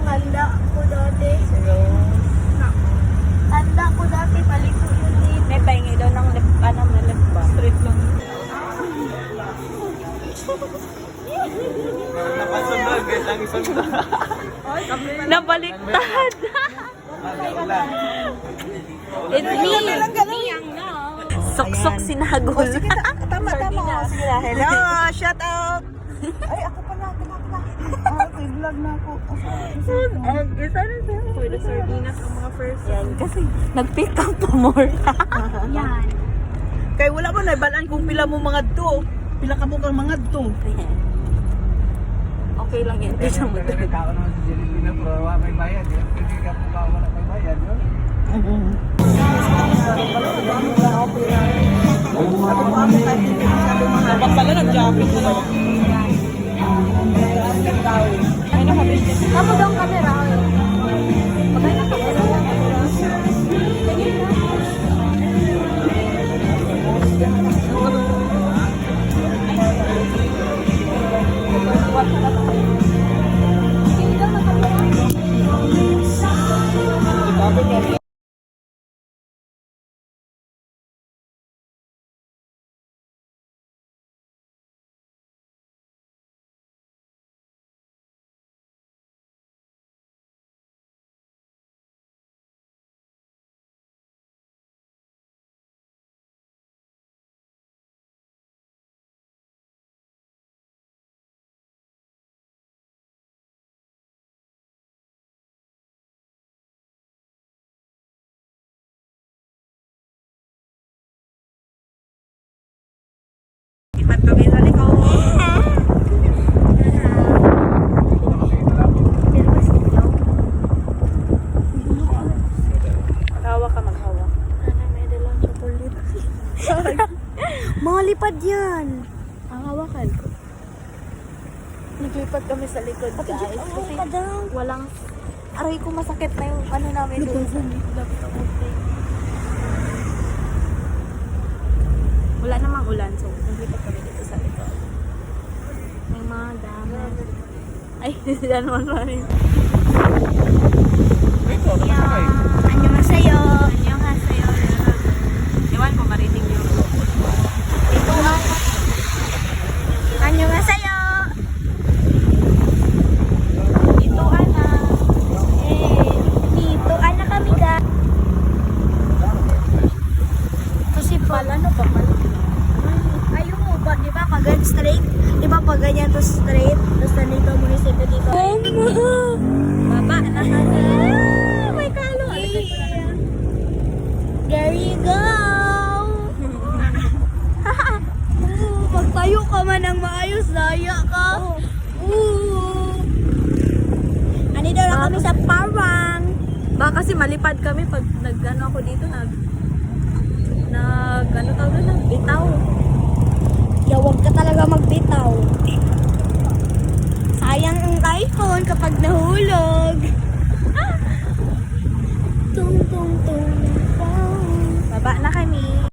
Tanda ko dati. Tanda ko dati, paliko yun din. May pahingi daw ng lip, may lip ba? Straight lang. Nabaliktad. It's me. Sok-sok sinagol. Tama. Sige na. Hello, shout out. Ay, ako pala. Okay, vlog na ako. Isa na siya. For the sardinas ang mga first. Yan, kasi nag-pick up pa more. Yan. Kaya wala mo naibalaan kung pila mo mga to. Pila ka mo kang mga to. Okay lang yan. Hindi siya mag- Tao naman si Jelilina, pero wala may bayad. Hindi ka po wala may bayad. Dapat pala nag-jumping ko lang. Ay, nakabit. Kamu daw ang camera. Pagay na camera. Ipat kami sa likod. Maghawa ka, maghawa. May dalang chocolate. Mga lipad yan. Ang hawakan ko. Naglipat kami sa likod, guys. Kasi walang... Aray ko, masakit na yung ano namin doon. Dapat ako take. Wala namang ulan, so naglipat kami dito sa likod. May mga dami. Ay, sila naman rin. Annyeonghaseyo. Annyeonghaseyo. Iwan ko marinig yung Annyeonghaseyo. ito, ana. Dito, anak kami ga. Kasi Pala, ano pa pala? ayaw mo ba, di ba, pag straight? Di ba, pag ganyan to straight, tapos nandito mo ni Sito dito. Baba, May kalo. There you go. Pagtayo ka man ng maayos, daya ka. Andito na kami sa parang. Baka kasi malipad kami pag nag-ano ako dito, ano tawag na, bitaw. Huwag ka talaga magbitaw. Sayang ang iPhone kapag nahulog. Tung tung tung. Baba na kami.